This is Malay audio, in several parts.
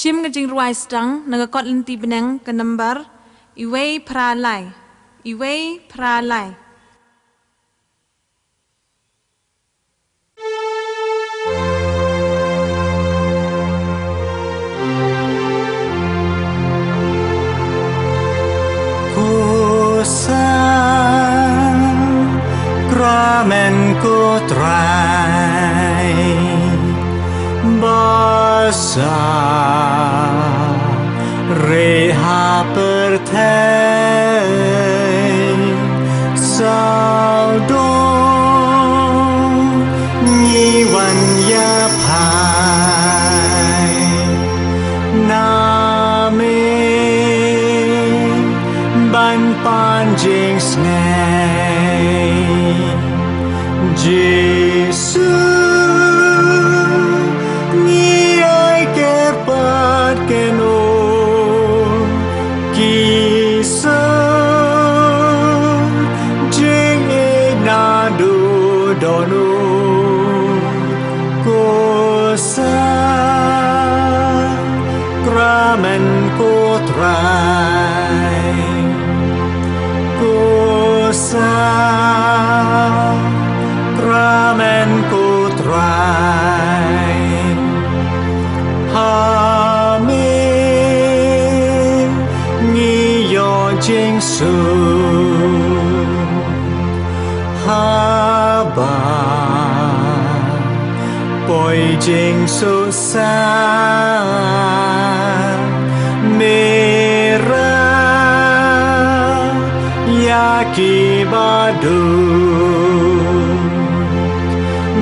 Shim ke Jingruai stang naga kot linti benang ke number Iwei Pralai. Iwei Pralai. Sakrament ku trai basa reha pertai saldo nyiwan ya pai name ban panjing snai Jesus ni ai ke pat ke no kisa jing na do dono ko sakrament ko trai ko sakrament ku trai Amin ngiyo jing su haba boy jing su sa mera yaki badu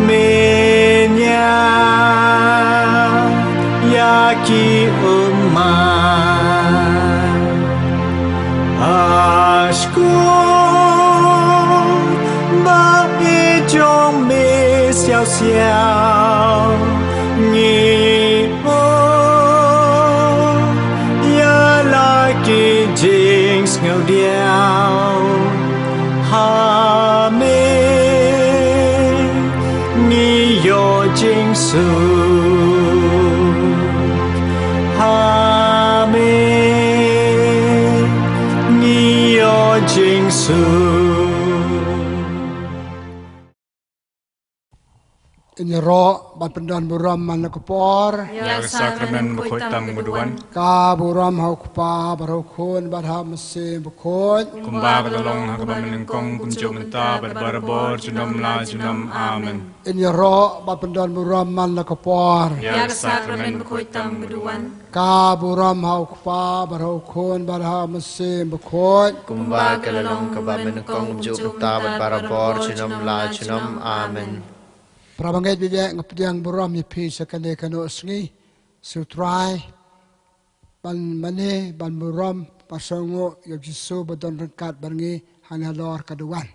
menya yaki umman ashku ba ijong me xiao xiao ni o ya la ki jing ngao diao ha me ni yo jing su ha me ni yo jing su Ini roh bat pendan buram man kopor Ya sakramen bukoi tam buduan ka buram hau kupa barau khun bat ha mesin bukoi kumba kadalong hakaba menengkong kunjo menta barabor junom la junom amen Ini roh bat pendan buram man kopor Ya sakramen bukoi tam buduan ka buram hau kupa barau khun bat ha mesin bukoi kumba kadalong hakaba menengkong kunjo menta barabor junom la junom amen Prabangai bijak ngapdiang buram yipi sakane kano sengi sutrai ban mane ban buram pasongo yo jisu badon rengkat barngi hana lor kaduan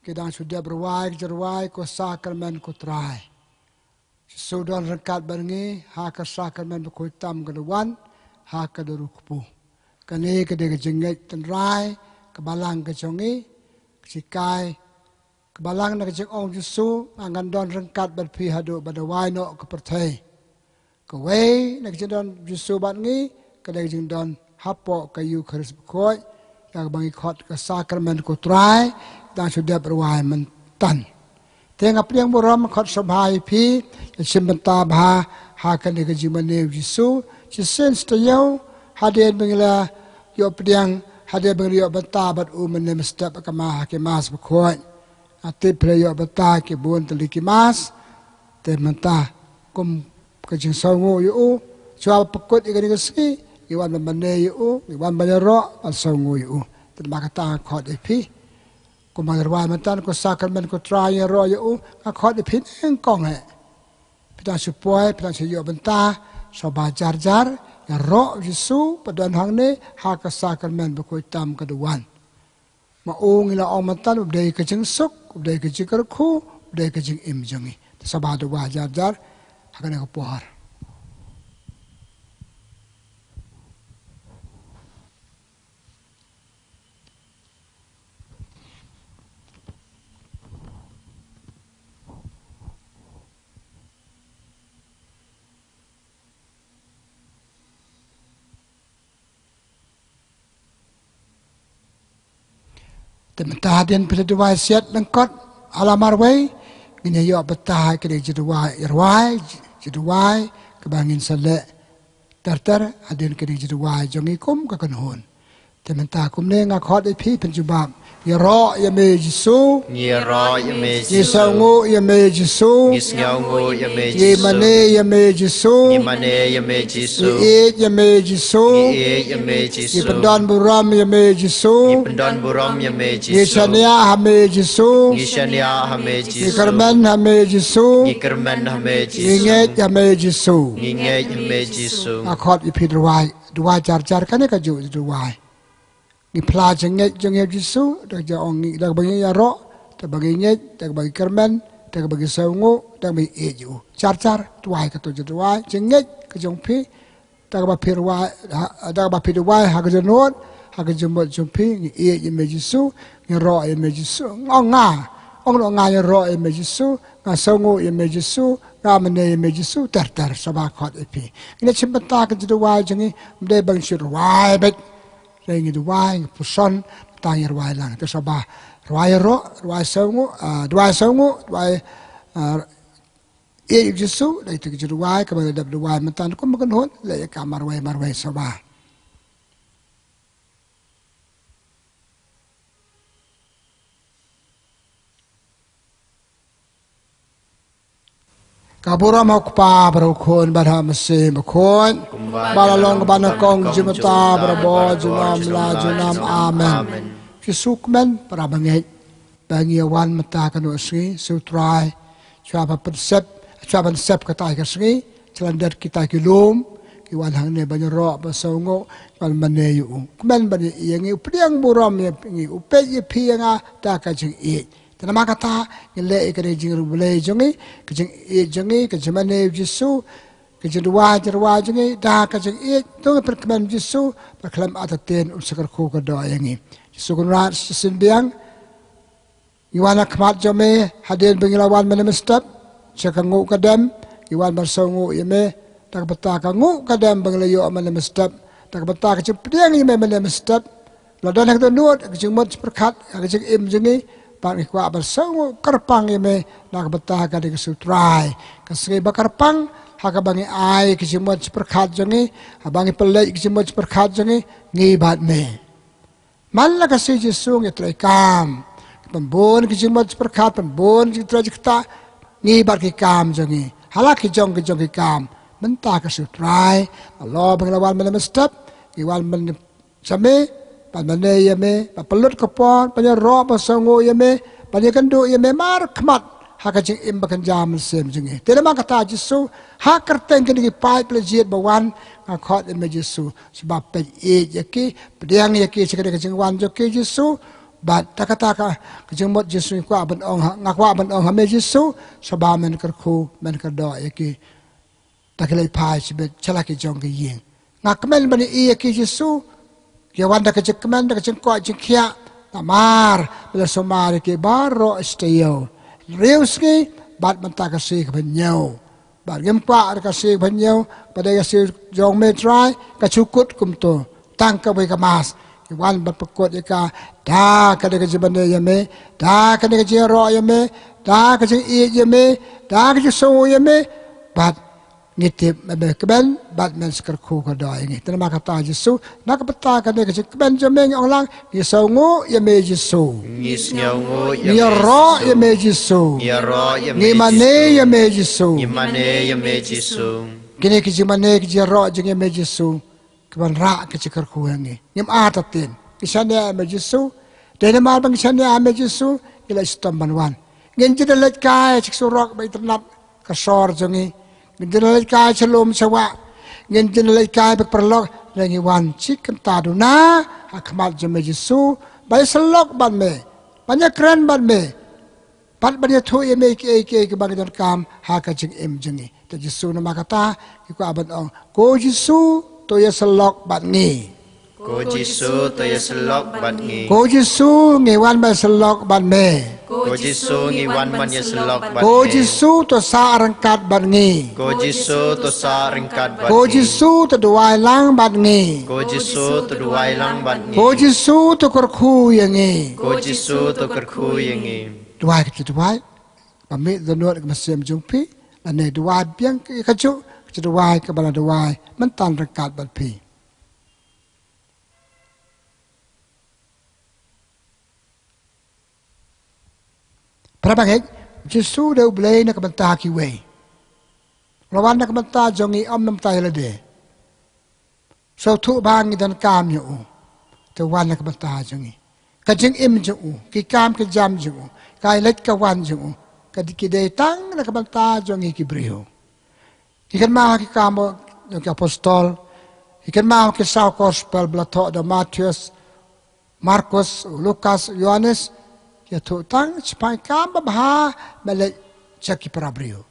kedang sudah berwai jerwai ko sakramen ko trai jisu don rengkat barngi ha ka sakramen ko tam kaduan ha ka durukpu kane kede jengai tenrai kebalang kejongi sikai Kebalang nak cek ong Yesu angan don rengkat berpi hadu badawai no kepertai. Kawai nak cek don Yesu bat ngi kadang jeng don hapo kayu keris bekoi yang bangi khot ke sakramen ko trai dan sudah berwai mentan. Tengah priang boram khot sabhai pi simbenta bha ha kan ke Jingmane Yesu cisen stayau haden bengila yo priang haden bengila benta bat men mestap kama hakimas bekoi. Ati prayo bata ke buon teliki mas te menta kum kajing songo yu chua pakut igani kasi iwan mane yu iwan bayaro al songo yu te makata khot epi kum magarwa mentan ko sakramen ko try ro yu ka khot epi engkong he pita supoi pita siyo benta so ba jar jar ya ro Yesu padan hangne ha ka sakramen ko tam kaduan maung ila ong mentan ubdai kajing sok ubdai kajing kerku ubdai kajing im jangi sabadu wajar jar hakana ko pohar แต่มันตาเดินไปดูวายเสียดนังกอดอาลามาร์ไว้กินยอปตาก็ได้จะดูวายรวายจะดูวายก็บางอินสละแต่อดีนก็ได้จะดูวายจงงี้คุ้มก็กันโหนแต่มันตาคุ้มเนี่ยงาคอดไอพี่เป็นจุบับยารอยาเมจิสูยารอยาเมจิยสาวงูยาเมจิสูยสาวงูยาเมจิยมันเนยาเมจิสูยมันเนยาเมจิสูยยาเมจิสูยาเมจิสูยปันดอนบุรามยาเมจิสูยปันดอนบุรามยาเมจิสูยชันยาฮาเมจิสูยชันยาฮาเมจิสูยคาร์เมนฮาเมจิสูยคาร์เมนฮาเมจิสูยเงยฮาเมจิสูยเงยฮาเมจิสูอาคอดอีพีดูวายจาร์กันเนี่ยก็อยู่ดูวายni pla jengge Yesu dak ja ongi dak bagi yaro dak bagi nyet dak bagi kermen dak bagi saungu dak bagi eju car tuai ka to tuai jengge ke jong pi dak ba pir wa dak ba pir wa ha ka jonot ha ka jomot jong pi ni e me Yesu ni ro e me Yesu ong nga ro e me Yesu nga saungu e me Yesu nga mane e me Yesu tar saba khot e pi ni chimbata ka tuai jengi mde bang shir wai bet Rengi duwai puson tanya ruai lang tu sabah ruai saungu ruai Yesu dari tu ruai kepada dap ruai mentan ko makan hon le kamar ruai sabah Kabura makpa berukun barha mesin berukun balalong banakong jumata berabo junam amen Kisukmen para bangit bangiawan mata kanu asri sutrai cuapan sep katai kasri celandat kita kilum kiwan hang ne banyaro basongo bal maneyu kmen bani yangi priang buram ya pingi upe ye pianga ta ka jing e Tanama kata ile ikare jing rubule jongi kajing e jongi kajamane Yesu kajadwa jongi da kajing e to perkman Yesu perklam ataten usakar ko ka do yangi Yesu kunrat sinbiang Iwana kmat jome hadin bengilawan menemestap cakangu kadam iwan barsongu yeme tak beta kangu kadam benglayo menemestap tak beta kecepdiang yeme menemestap ladan hak nuot kajing mot perkat kajing im jongi Pak ikwa bersongu kerpang yeme nak betah kadi kesutrai kesri bakarpang haka bangi ai kisimot perkat jongi abangi pelai kisimot perkat jongi ngibat me Malla kasi Yesu ngi kam pembon kisimot perkat pembon kita ngibat ki kam jongi halak ki jong ki kam mentah kesutrai Allah banglawan menemestap iwan men same Panane yame, papelut kapon, panya roh pasongo yame, panya kendu yame mar kmat, hakajing imbakan jam sem jengi. Tidak makata Yesu, hakerteng kini pai pelajit bawan ngakot ime Yesu, sebab pej yaki, pediang yaki sekali kajing wan joki Yesu, bat takataka kajing mot Yesu ngakwa ban ong hame Yesu, sebab men kerku men kerdo yaki, takilai pai sebab celaki jong ke ying. Ngakmel bani yaki Yesu. Yawan dah kecekman dah kecengkok cekia tamar bila somar ke baro steo reuski bat mentah kasih kebenyau bat gempa kasih kebenyau pada kasih jong metrai kacukut kumto tangka boi kemas yawan bat pekot ika dah kada kejebane yame dah kada kejero yame dah kejeng i yame dah kejeso yame bat ngitip keben bat men sekerku ka doi ngi terima kata Yesu nak peta ka de keben jomeng orang Yesu ngo ye me Yesu ye ro ye me Yesu ni mane ye me Yesu kini ki jimane ki ro jeng ye me Yesu keban ra ke sekerku ngi ngim atatin kisane me Yesu de ma bang kisane me Yesu ila istamban wan ngin jedelet kai cik surok bai ternap ka sor jongi Ginjalai kai celum sewa, ginjalai kai berperlok lagi wan cikan taduna, akmal jeme Yesu, bayi selok ban me, banyak keren ban me, pat banyak tu ye me ke bagian kam haka jeng em jengi, tapi Yesu nama kata, iku aban ong, ko Yesu to ye selok ban ni, Cô Giêsu tôi sẽ lọc bạn nghi Cô Giêsu ngàyวันมาสลอกบันเม Cô Giêsu nghi văn man sẽ lọc bạn Cô nghi Giêsuตัวสารังกัดบันงี Cô Giêsu tôi sa ring cát bạn Cô nghi Giêsuตัวดวายล้างบันงี Cô Giêsu tôi đuổi lăng bạn nghi Cô Giêsuตัวกระคูอย่างงี้ Cô Giêsu tôi cất khui yang nghi ดวายก็จะดวายบะเมดนวดก็มาเสียมจงพีและในดวายเบียงก็จุจะดวายก็บลาดวายมันตันรังกัดบันพีพระบังเอกยิสูเดวเบลนักบันตาคิเวระวันนักบันตาจงอีอมน้ำตาละเดสาวทุบางอีดันกามอยู่แต่วันนักบันตาจงอีก็จึงอิมจงกีกามกีจำจงกายเล็ดกวันจงก็ดิกิเดตังนักบันตาจงอีกิบริโออีกันมากีกามอย่างกับอพอสตอลอีกันมากีสาวกอสเปลบลาทอดมาธิอุสมาร์คุสลูคัสยอห์นเนสya tu tang sepai kam bah balik caki para brio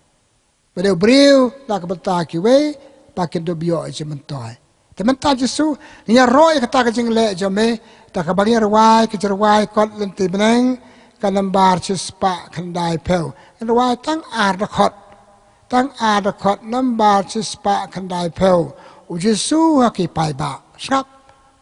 pada brio dak benta ki we pakai do bio je mentoi teman ta jesu nya roy kata ka jing le je me ta ka bagi rawai ki rawai kot lenti beneng ka nambar spa khandai pel rawai tang ar da khot nambar spa khandai pel u jesu ha ki pai ba sap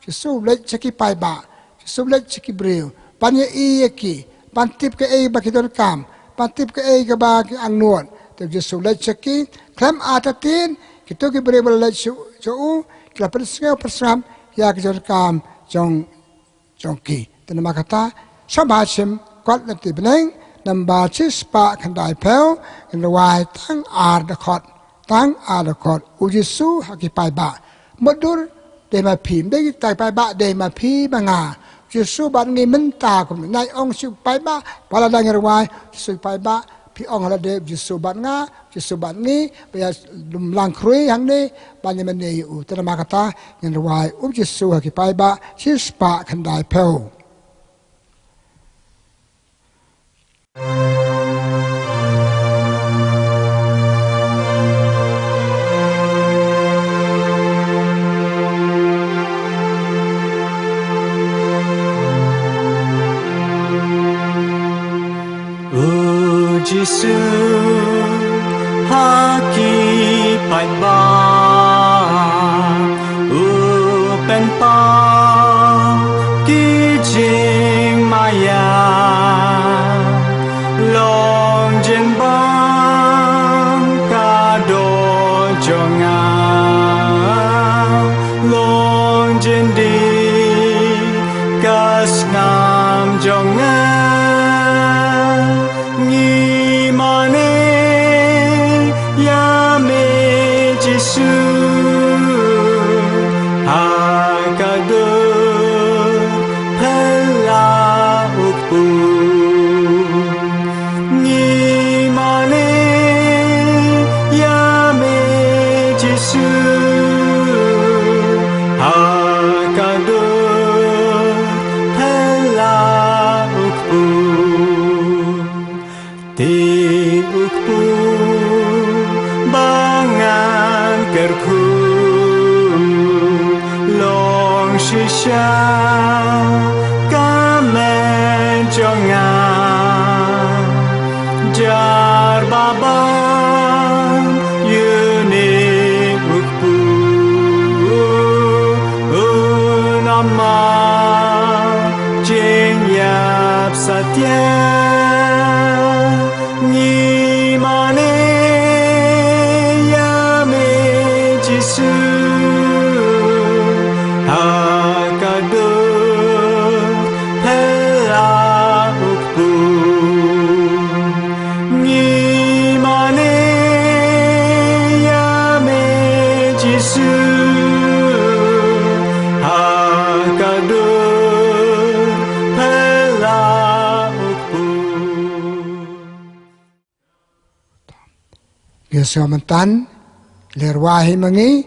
jesu le caki pai ba jesu le caki brio panya iki pantip ke bagi don kam pantip ke ke bagi angnuan te Yesus le ceki klam atatin kita ke beri le cu kila persngau persam ya ke don kam jong ki tanama kata sabashim kwat nanti beneng namba spa khandai pel ngai tang ar da khot u Yesus haki pai ba modur de ma phim de tai pai ba de ma phi banga Yesus ban ngi menta ko nai ong su pai ba pala dang rawai su pai ba pi ong la de Yesus ban nga Yesus ban ngi ya lum lang krui hang ni ban ni ne u tana ma kata ngi rawai Yesus ha ki pai ba si spa kan dai pel Giêsu haki pai ba pen pa ki Jingmane long jin bang ka do jonga long jin di kas ngam jonga Yesus mentan lerwahi mangi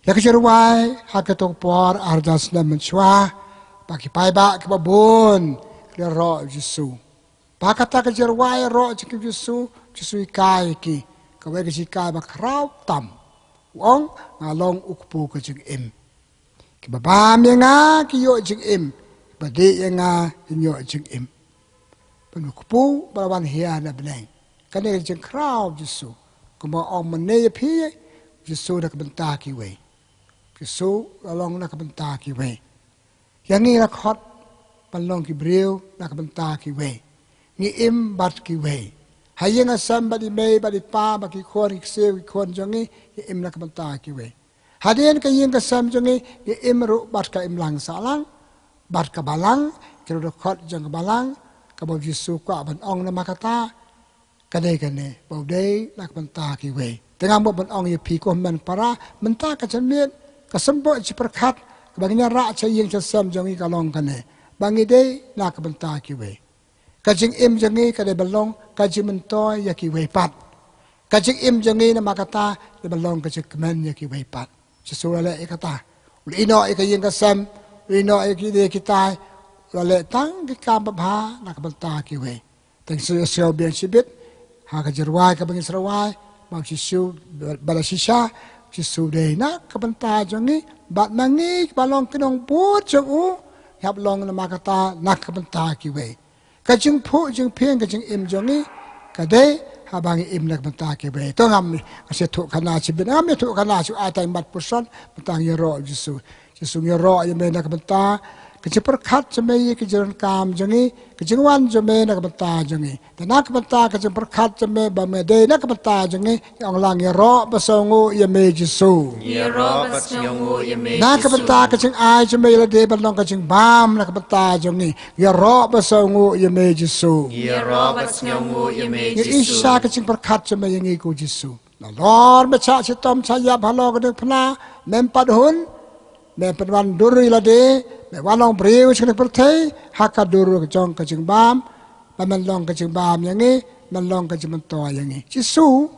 ya kejerwai hakatok por arjas na menchwa paki pai ba ke babon le ro Yesus pakata kejerwai ro ke Yesus kai ki ka we ke kai ba krau tam wong ngalong ukpu ke jing im Kibabam yang kiyo Jingim, badi yang kiyo Jingim. Penukupu balawan hiya na benang. Kani jeng kraw Yesu. Kuma om menye pi Yesu nak bentar kiwe. Yesu lalong nak bentar kiwe. Yang ni nak hot balong kibriu nak bentar kiwe. Ni im bat kiwe. Hayang asam badi mei badi pa bagi kon ikse kon jongi im nak bentar kiwe. Hadian kayeng kasam jongi im ru bat ka im lang salang bat ka balang kiro khot jang ka balang ka bo Yesu kwa ban ong na makata kane bo dei nak bentar kiwe. Tengah bo ban ong ye pi ko men para mentar ka janmiet ka sembo ci perkat baginya ra cha yeng cha sam jongi ka long kane. Bangi dei nak bentar kiwe. Kajing im jongi ka de balong kajing mentoy ya kiwe pat. Kajing im jongi na makata de balong kajing kemen ya kiwe pat. Sesuai le kata, ulino ikayeng kasam, ulino ikide kita, lale tang kita babha nak bentar kiwe. Teng sio bian sibit, hak jerwai kabangin serawai, mau sisu bala sisa, sisu dei nak bentar jongi, bat mangi balong kenong put jongu, hab long nama kata nak bentar kiwe. Kajing pu jeng piang kajing im jongi, kadai habang im nak bentar kiwe. To ngam kasi tu kana sibit, ngam tu kana su atai mat puson bentang yero Yesu. Yesu yero ye me nak bentar. Kecil perkat jemai kejaran kam jengi, kejengwan jemai nak bentar jengi. Dan nak bentar kecil perkat jemai bamede nak bentar jengi. Yang lang yero besongu ye me Yesu. Yero besongu ye me Nak bentar kecil ai jemai lade balong kecil bam nak bentar jengi. Yero besongu ye me Yesu. Yero besongu ye me Yesu. Isa kecil perkat jemai yang iku Yesu. Lord baca sitom saya balo kedek pena mempat hun. Memperwan duri lade, memwalong beriu sekali pertai, haka duru kejong kejeng bam, pamanlong kejeng bam yang ni, manlong kejeng mentua yang ni. Yesu,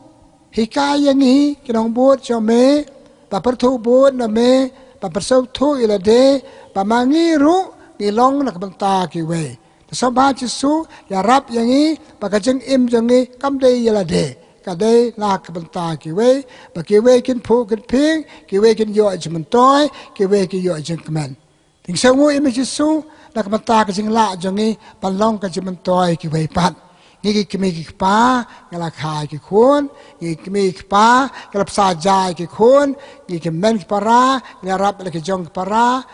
hikai yang ni, kinong buat jome, papertu buat name, papersau tu ilade, pamangiru, ngilong nak bentar kiwe. Tersobat Yesu, ya Rab yang ni, pakajeng im yang ni, kamdei ilade. Kadai nak bentar kiwe, bakiwe kin pu kin ping, kiwe kin yo jementoy, kiwe kin yo jengkemen. Ting sangu imi Yesu nak bentar kajing la jongi palong kajing mentoy kiwe pat. Ngi kimi ki pa ngala khai ki khun, ngi kimi ki pa ngala sajai ki khun, ngi kemen ki para, ngarap le ki jong ki para.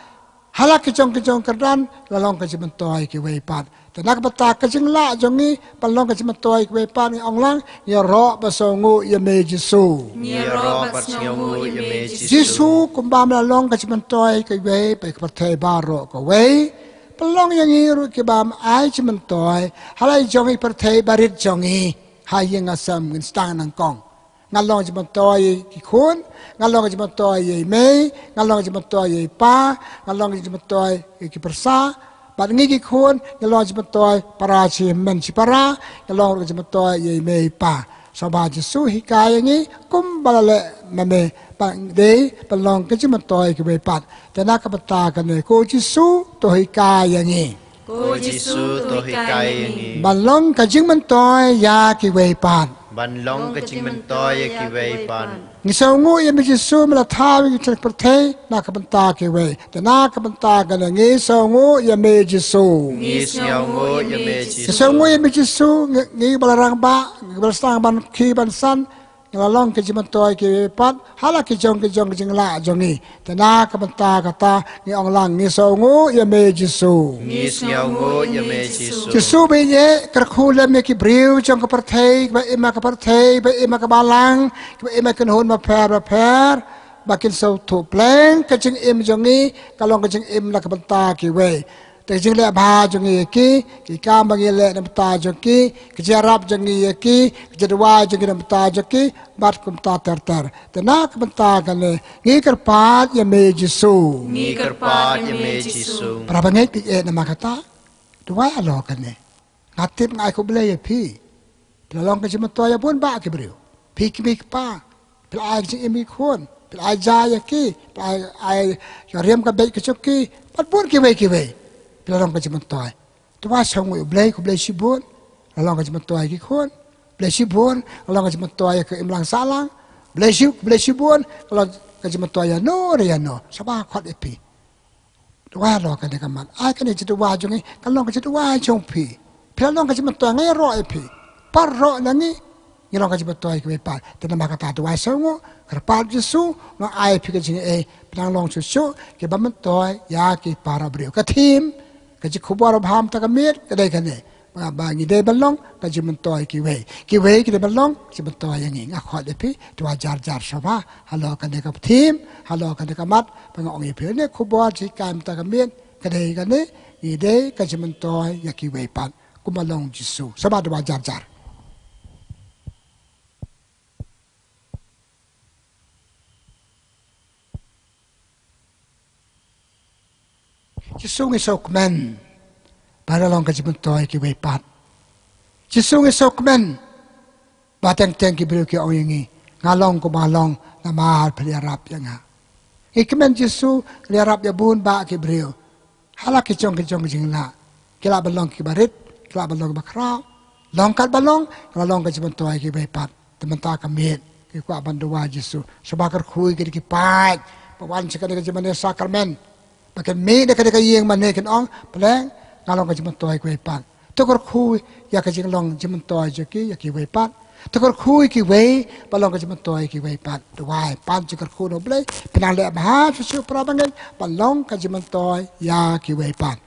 Halak ki jong kerdan lalong kajing mentoy kiwe pat. Nak betah kecing la jongi palong kecing mentoy kiwe pan ni onglang ya ro basongu ya me Yesu. Yero besongu ye me Yesu kumbam lalong kecing mentoy kiwe pe pertai baro ko we palong yang iru kibam ai mentoy halai jongi pertai barit jongi hayeng asam ngin stang nang kong ngalong mentoy ki khun ngalong mentoy ye me ngalong mentoy ye pa ngalong mentoy ki persa. Bat ngi khun ngalong jemetoy para chi men chi para ngalong jemetoy ye me pa soba Yesu hikai ngi kum balale mame pang dei palong ke jemetoy ke be pat tena ka bata kan ko Yesu to hikai ngi Ko Yesu to hikai ngi balong ka jemetoy ya ki we pat banlong ke jingmentoy ki wei pan ngi saungu ye me Yesu mala thawi ki perthei na ka bata ke we tena ka bata kan ngi saungu ye me Yesu ngi snyaungo ye me Yesu saungu ye me Yesu ngi balarang ba ngi balstang ban ki ban san ngalong ke jimentoy ke pat hala ke jong jingla jongi tena ka bata kata ngi onglang ngi saungu ye me Yesu ngi snyaungo ye me Yesu Yesu be ye kerkhule me ki briu jong ka perthei ba ima ka perthei ba ima ka balang ba ima kan hon ma per bakin sau tu pleng ka jing im jongi kalong ka jing im la ka bata ki we te jing le ba jongi ki ka bangi le na bata jongi ki jarap jongi ki jadwa jongi na bata jongi bat kum ta ter te na ka bata kan le ngi kerpat ye me Yesu ngi kerpat ye me Yesu para bangai pi e na makata dua alo kan ne ngatip ngai ko ble ye pi pelong ka jimatoya pun ba ki brio pi ki pa pelai jing imi khon pelai ja ye ki pelai rem ka be ki chokki pat pun ki we pelong ka jimatoy dua song we ble ko ble sibun pelong ka jimatoy ki khon ble sibun pelong ka jimatoy ke imlang salang ble sibun pelong ka jimatoy no re no sabah khot e pi ว่าเรากันเด็กมันไอ้กันเนี่ยจะว่าจังไงกันลองกันจะว่าชงผีเพื่อลองกันจะมันตัวไงรอไอ้ผีปารอนั่งงี้ยังลองกันจะมันตัวไอ้กี่ปาแต่นำมากระตาตัวไอ้สงฆ์กระปาจะสู้น้องไอ้ผีกันจริงเองพลังลองสู้ๆกี่บ้ามันตัวยากี่ปาราบริวกระทีมกันจะขบวนรบหามตะกมีดก็ได้กันเนี่ยบางอย่างได้บัลลงก็จะมันตัวไอ้กี่เวกี่ได้บัลลงจะมันตัวอย่างงี้อ่ะขอได้พี่ตัวจาร์ชาวบ้าฮัลโหลกันเด็กกับทีมฮัลโหลกันเด็กกับมัดเป็นองค์เพื่อนเนี่ยขบวนที่การตะกมีดก็ได้กันเนี่ยอีเดย์ก็จะมันตัวอยากกี่เวปันกุมาลงจิสูสบายตัวจาร์จิสูงิสกแมนบาร์ลองก็จะมันตัวอยากกี่เวปันจิสูงิสกแมนบาแตงกี่เบลกี่เอาอย่างงี้งาลองก็มาลองนามาพลีรับยังไงอีกแมนจิสูเรียรับยาบุญบากี่เบลhalak kicong jingla kila balong ki barit kila balong bakrao long kat balong kila long ka jiban toy ki bepat teman ta kamit ki kwa banduwa Yesu sebakar khui ki pai pawan sekali ka jiban sakrament pakai me de ka yeng mane kan ong peleng ngalong ka jiban toy ki bepat tukar khui ya ka jinglong jiban toy ki ya ki bepat tukar khui ki we balong ka jiban toy ki bepat duai pan tukar khu no ble penang le bha su prabangen balong ka jiban toy ya ki bepat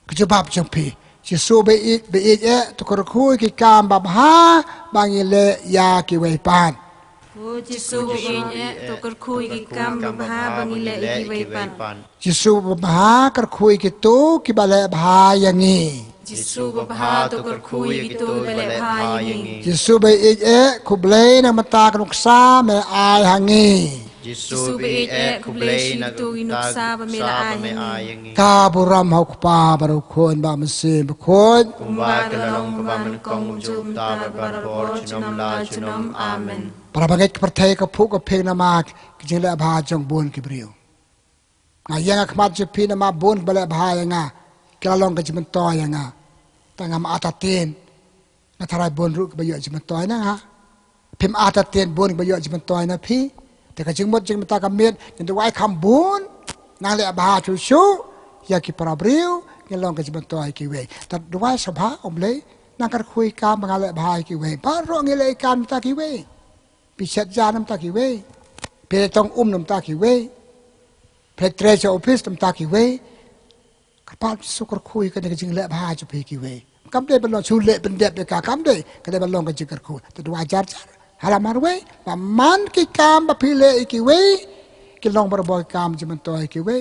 kejebab jempi Yesu be tukar khui ki kam babha bangile ya ki bepat Yesu tukar khui ki kam babha bangile ki bepat Yesu babha kar khui ki tu ki bale bha yangi Yesu babha tukar khui ki tu bale bha yangi Yesu be kublei na mata kanuksa me ai hangi Yesu be kublei na inuksa ba me ai ka buram hau pa baru khon ba mse khon kumba kalalong ka ba man kong jum ta ba bor chinom la chinom amen para bagai perthai ka phu ka pheng na ma kijela bha jong bon ki briu nga yang akhmat je phi na ma bon bale bha nga kalalong ka jiman to nga tangam atatin na tharai bon ru ka bayo jiman to na ha phim atatin bon ka bayo jiman to na phiแต่ก็จึงหมดจึงมาตากำเมียนยังจะไว้คำบุญนางเลยบาชูชูอยากกิปราบริวยังลองกันจะมาต่อยกี่เวแต่ดูไว้สภาอมเลยนางกันคุยการบางเลยบากี่เวบ้านร้องเลยการตากี่เวปิเชตยาน้ำตากี่เวเพลต้องน้ำตากี่เวเพลเทรเจออฟิสน้ำตากี่เวกระป๋าสุกคุยกันก็จึงเลยบาจะเพกี่เวกำเดบรรลองชูเละเป็นเด็บเด็กกำเดก็ได้บรรลองกันจึงกันคุยแต่ดูไว้จาร์ halaman we paman ki kam ba phile ki we ki long bar boy kam jiman toy ki we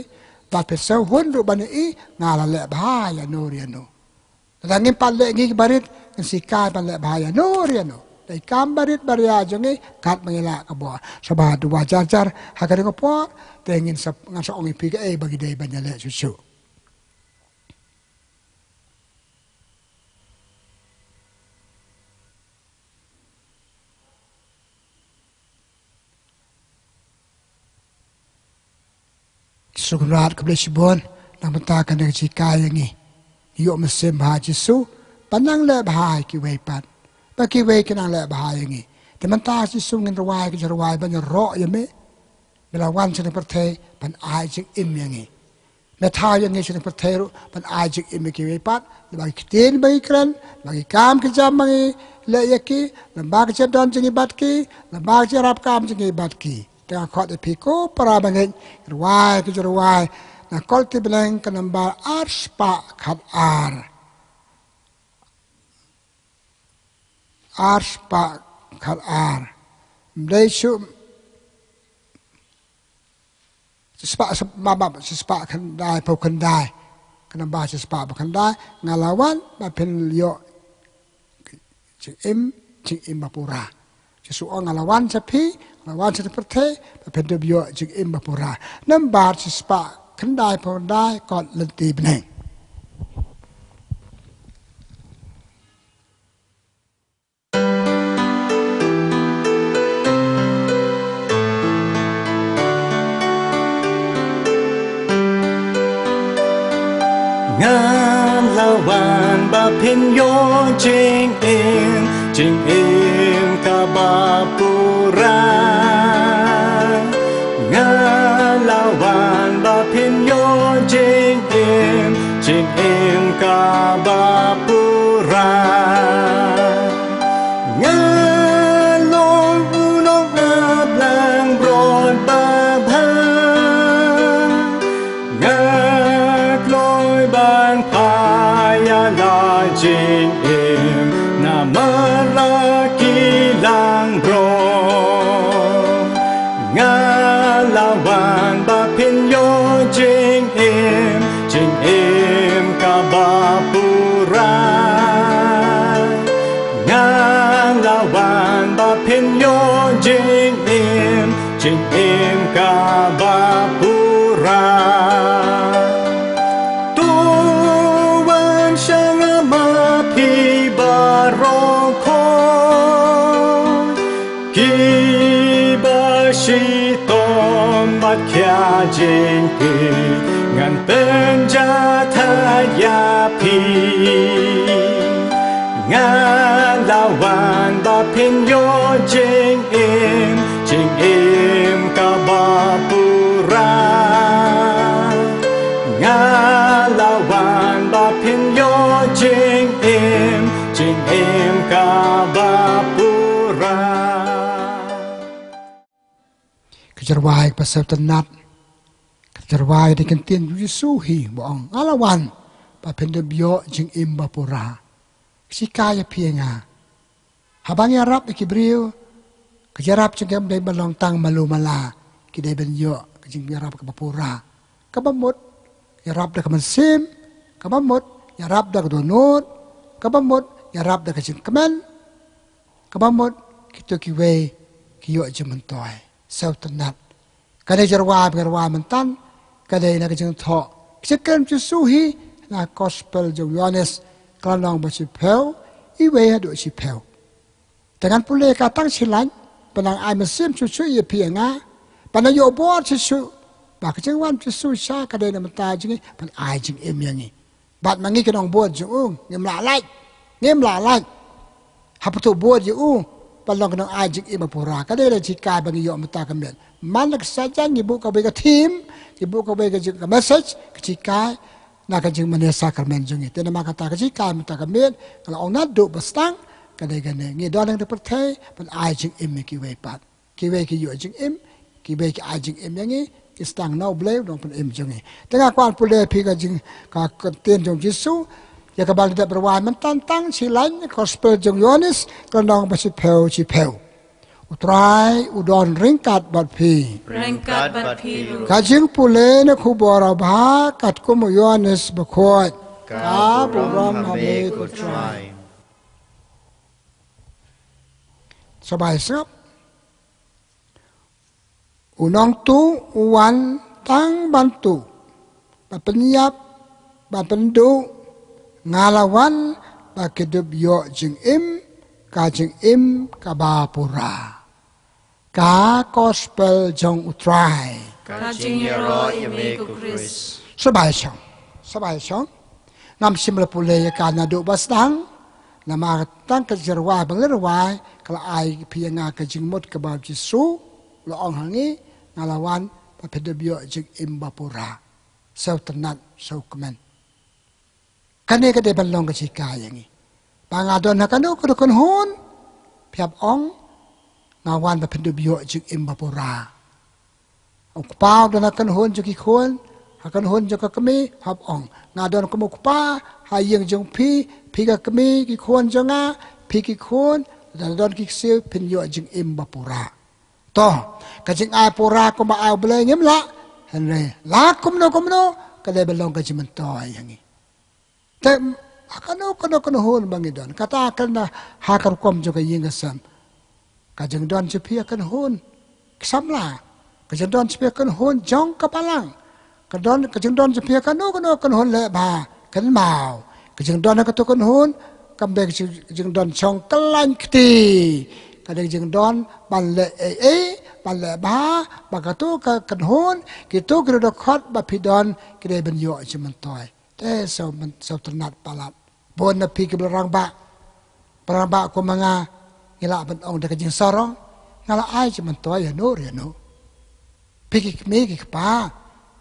ba pesa hun ru ban i ngala le ba ya no ri no ta ngin pal le ngi barit si ka pan le ba ya no ri no dai kam barit bar ya jong i kat mangila ka bo saba du wa jar jar ha ka ko po te ngin sa nga sa ong pi ka e ba gi dai ban ya le chu chu Sakrament keblesibon nak mentakan dengan jika yang ini yuk mesin bahaya Yesu panang le bahaya kiwai pan bagi kiwai kenang le bahaya ini teman tak Yesu ngin rawai ke rawai banyak roh ya me melawan sedang pertai pan ai jik im yang ini metau yang ini sedang pertai pan ai jik im kiwai pan bagi kitin bagi keren bagi kam kejam bagi le yaki lembag jadon jengi batki lembag jarap kam jengi batki tengah kau di piku para bangin ruai ke ruai na kol ti beleng ke nambar arspa khat arspa khat Malaysia sespa kendai pau kendai ke nambar sespa pau kendai ngalawan ba pen yo Jingim Pura Jesu'o ngalawan sapi ngalawan sa pertai pendo bio Jingim Pura nambar sespa kendai pendai kot lenti beneng ngalawan ba Phin yo Jingim Pura ngalawan ba Phin yo Jingim Kaba Pura ngalong unong ablang bron ba ngakloy ban payala Jingim na malaki lang bro ngalawan ba Phin yo Jingim Kaba Pura ngalawan ba Phin yo Jingim Kaba Pura tuwan siya nga mapibarong ko kiba shitom bat kya Jingim ngan penjata pi ngalawan ba Phin yo Jingim Kaba Pura ngalawan ba Phin yo Jingim Kaba Pura Kejarwai pasal tenat Kejarwai di kentin Yesuhi boong ngalawan ba Phin yo Jingim ba Pura sikaya pienga habang yarap ikibriu kejarap cengkem dai balong tang malu mala kidai ben yo kejing yarap ke Pura kabamut yarap da kemensim kabamut yarap da kedonut kabamut yarap da kejing kemen kabamut kitu kiwe kiyo jementoy sau tenat kadai jarwa mentan kadai na kejing tho sekem Yesuhi na gospel jo Yohanes kalau masih pel, iwe ada si pel. Dengan pulih katang silan, penang ai mesim susu ia pianga, penang yo buat susu, bak jengwan susu sa kadai nama tajing, pen ai jeng emyangi. Bat mangi kenong buat jeng ngem lalai. Apa tu buat jeng pelong kenong ai jeng em Pura, kadai le jika bagi yo mata kemen. Manak saja ibu kau bagi team, ibu kau bagi jeng message, jika nak Jingmane Sakrament jungi. Tena makata kajika minta kamit kalau orang naduk bestang kadai gane ngi don yang dipertai pen ai Jingim kiwe pat. Kiwe ki yo Jingim, kiwe ki ai Jingim yangi istang no bleu dong pen im jungi. Tengah kuan pule pi ka jing ka kenten jong Yesu ya ka bal dak berwan mentantang silan gospel jong Yohanes kendong basi peu ci peu. Utrai udon ringkat bat pi kajing pule ne kubora bha kat kumu Yohanes bakhot ka buram habe ko try sabai sap unong tu uwan tang bantu papenyap bapendu ngalawan bakedub yo Jingim ka Jingim Kaba Pura ka gospel jong utrai ka Jingiro yame ku Chris sabai song ngam simla pule ya kana do bastang nama tang ka jerwa banglerwai kala ai pianga ka jingmot ka ba Jesu lo ong hangi ngalawan pa pedebio Jingim ba Pura sau tenat sau kemen kane ka de balong ka chika yangi pangadon na kanu ko kon hun piap ong ngawan ba pendubyo Jingim ba Pura ok pau na kan hun juki khon akan hun joka kami hap ong ngadon ko mukpa hayeng jong pi ka kami ki khon jonga pi ki khon don ki se pinyo Jingim ba Pura to ka jing ai Pura ko ma au ble ngem la hanre la kumno ka de belong ka jimentoy yangi te akano hon bangidon kata akan na hakar kom juga yingasam kajeng don cepi akan hon samla kajeng don cepi akan hon jong kapalang kajeng don cepi akan hon le ba kan mau kajeng don akan hon kambe kajeng don chong kelan kti kajeng don ban le ban le ba bagatu kan hon kitu kira khot ba pidon kire ben yo jementoy te sau ternat palat bon na pi ke berang ba ko mga ngila ban ong de jing sarong ngala ai je man toy no re no piki me ki pa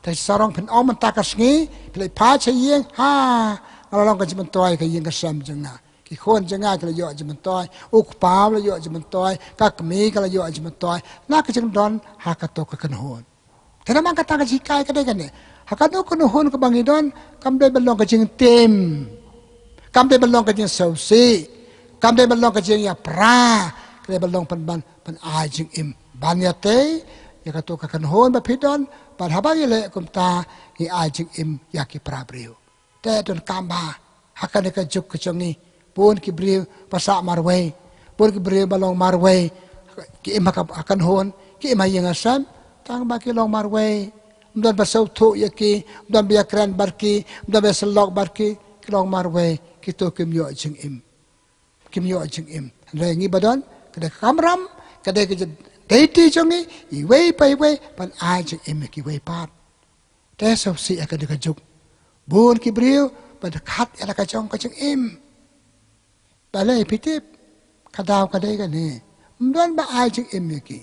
te sarong pen ong man ta ka sngi ple pa che yeng ha ngala long ka je man toy ka yeng ka sam jeng na ki khon je nga ka yo je man toy uk pa la yo je man toy ka me ka la yo je man toy na ka jeng don ha ka to ka kan hon te na man ka ta ka ji kai ka de kan ne ha ka no kan hon ka bangi don kam de ban long ka jing tem kam de ban long ka jing sau si kam de ban long ka jing ya pra ka de ban long pan ai jing im ban ya te ya ka to ka kan hon ba pidon pan ha ba ye le kum ta i ai jing im ya ki pra brio te don kam ba ha ka ne ka juk ka chong ni pun ki brio pasa marwe pun ki brio ba long marwe ki im ka kan hon ki im yang asam tang ba ki long marwe mdan ba sau thu ya ki mdan ba kran bar ki mdan ba salok bar ki long marwe ki to kim yo jing im re ngi badon kada kamram kada ke deiti jongi I wei pai wei pan ai jing im ki wei pat te so si kada ka juk bun ki brio pa khat ala ka jong ka jing im ba le pitip kadaw kada ka ni mdan ba ai jing im ki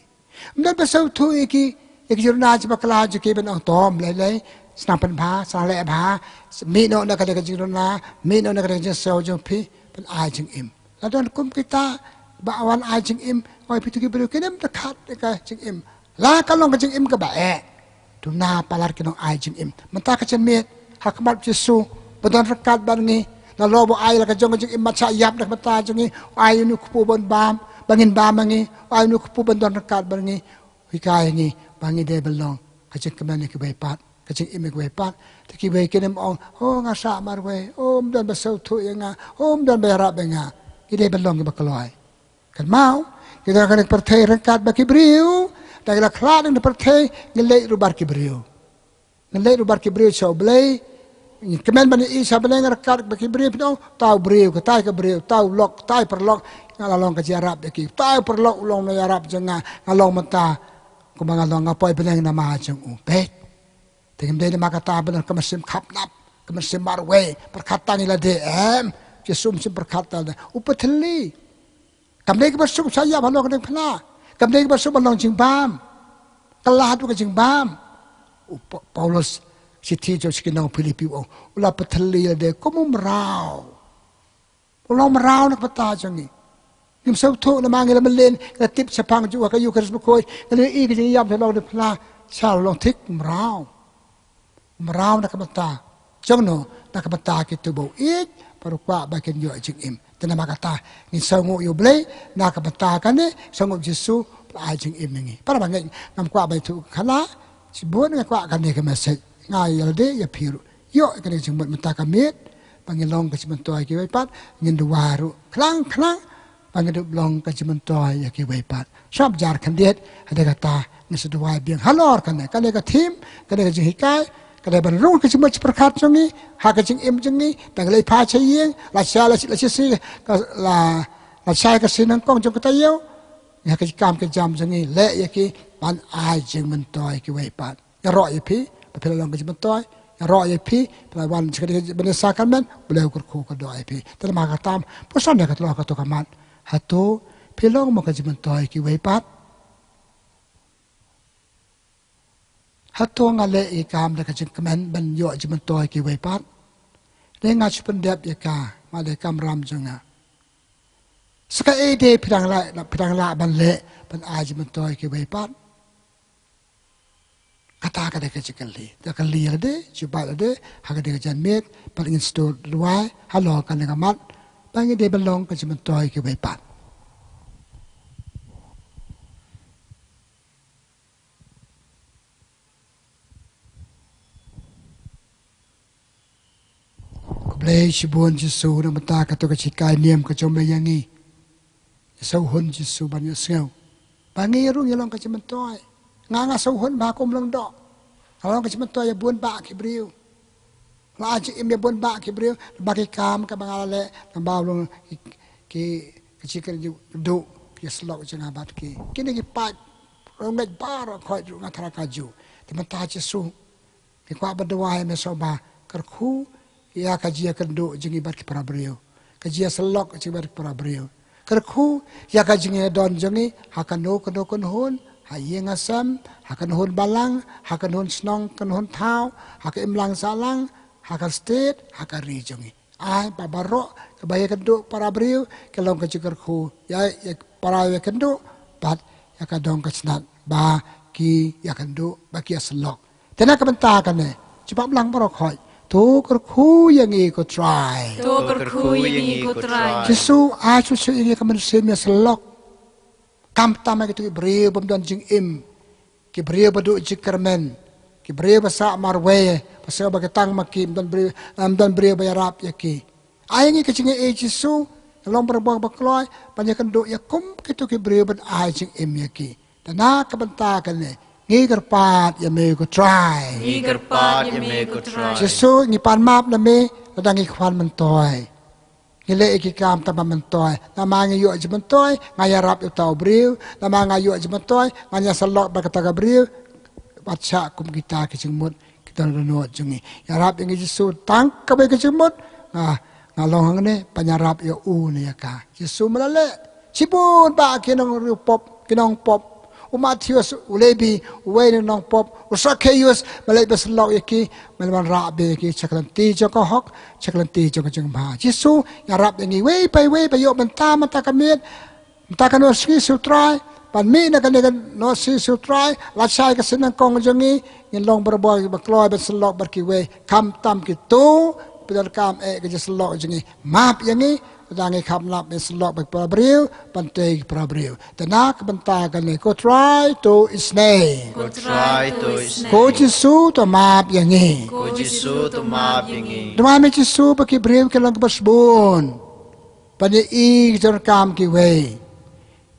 mdan ba sau thu ki ik jurna ji bakla ji ke ben ong tom le snang pan bha sa le bha mi no na ka de jurna mi no na ka de so jong phi pan ai jing im la don kum kita ba awan ai jing im oi phi tu ki bru kenem ta khat ka jing im la ka long ka jing im ka ba e tu na palar ki nong ai jing im man ta ka chen met hak mat jesu badon rakat ban ngi na lobo ai la ka jong jing im ma cha yap na mata jing ai nu ku bon bam bangin bam ngi ai nu ku bon don rakat ban ngi wi kai ngi bangi de belong ka jing ka man ki bai pat ka jing im ki bai pat ta ki bai kenem ong ho nga sa mar we om don ba sau thu nga om don ba ra ba nga ki de belong ki ba kaloi kan mau kita kan perthai rakat ba ki briu ta la khla ng perthai ngile ru bar ki briu ngile ru bar ki briu so blai kemen ban I sa blai rakat ba ki briu no tau briu ka tai ka briu tau lok tai per lok ngala long ka jarap ki tai per lok long na jarap jenga ngalong mata ko mga long apoy beleng na mahajong upet tingem de makata benar kemasim khapnap kemasim marwe perkata nila de jesum sim perkata upetli kamde ke basum saya balong kadang phna kamde ke basum balong jingbam kalah tu ke jingbam Paulus sithi jo sikinong Filipi ula petli de komu merau ulang merau nak peta jangi Nim sau thu na mangil melen ka tip sapang ju ka yu ka sbukoi ka ni I ka jing yam thelo de phla chal long thik mrao na ka mata jong no na ka mata ki tu bo I paru kwa ba ken yo jing im tena makata ni sau ngo yu ble na ka mata ka ne sau ngo Jesu ai jing im ngi para ba ngai ngam kwa ba tu khala si bon nga kwa ka ne ka message ngai yal de ya phiru yo ka ne jing mata ka met pangilong ka siman toy ki pat ngin duwaru klang pangidup long ka jiman toy ya ki wei pat shop jar kan det ada kata ngi duwai biang halor kan ka ne ka thim ka ne ka jing hikai ka ne ban rung ka jiman perkhat jongi ha ka jing im jongi tang lei pha che yeng la sha la si ka la sha ka sinang kong jong ka tayo ya ka kam ka jam jongi le ya ki ban ai jing man toy ki wei pat ya ro ya phi pa phela long ka jiman toy ro ye phi pla wan chikade bene sakrament bule kur ko ko do ai phi tel ma ka tam posan ne ka to ka to ka mat hatu philong mo ka jiman toy ki wei pat hatu ngale I kam da ka jing kamen ban yo jiman toy ki wei pat le nga chupan dep ye ka ma le kam ram jonga saka e de phirang la ban le ban a jiman toy ki wei pat kata ka deka cikali deka liya de cuba de haga deka jan met paling store ruai halo kan deka mat bangi de belong ka cimen toy ki bai pat ko blei shibon Jesu na mata ka to ka cikai niam ka chom yangi sau hun Jesu ban yeseu bangi ru yelong ka cimen toy nga sau hun ba kom long do kalau ka cimen toy ya bun ba ki briu la ji im ya bun ba ki briu ba ki kam ka bangale na ba long ki cikal ju do ki slok janga bat ki kini ki pa ronget bar ko ju ngatra ka ju ti mata Jesu ki kwa badwa me so ba karku ya ka ji ka do jingi bat ki para briu ka ji slok ji bat para briu Kerku ya ka jinge don jengi hakano kano kon hayeng asam hakan hon balang hakan hon snong kan hon thau hak imlang salang hakan state hakan ri jengi ai babaro kabaya kendo para briu kelong ka kerku ya para ya kendo pat ya ka dong ka snat ba ki ya kendo ba ki aslok tena ka benta kan ne cepat belang barok khoi tu kerku yang ko try To kerku yang ikut try. Jesu acu su ini ka manusia mi aslok kam tama gitu beriu bamdan Jingim ki beriu badu Sakrament ki beriu basa marwe pasal bagi tang makim dan beriu bayarap ya ki ai ke jinge Jesu long berbuang bakloi banyak kenduk ya kum gitu ki beriu ban ai Jingim ya ki dana ka bentakan ne ngi kerpat ya me ko try Ikerpat yang ikut try. Jesu ngi pan map na me ladang ngi kwan mentoy Ngile iki kam tamba mentoy nama ngayu aja mentoy ngayarap utau beriu nama ngayu aja mentoy nganya selok berkata beriu baca kum kita kecimut kita renut jengi yarap yang Yesus tangkap ke kecimut ngalong ne panyarap ya ne ya ka Yesus melale cibun ba kinong pop kinong pop Umatius ulebi uwe nong pop usakeyus malay baslok yaki malman rabe ki chaklanti joko hok chaklanti joko jengba Jesu yarap yangi we pa yo menta kamit menta kano ski sutrai pan mi na kan no si sutrai la chai ka sinang kong jengi ngin long berboy bakloi baslok barki we kam tam ki tu pedal kam ke jeslok jengi map yangi dangi kam lap beslok bak prabriu pantai prabriu tenak bentakan ni ko try to isnay Ko try to isnay. ko Jesu to map yangi Ko Jesu to mapingi. Dumami Jesu baki briu kelang basbon pani I jon kam ki we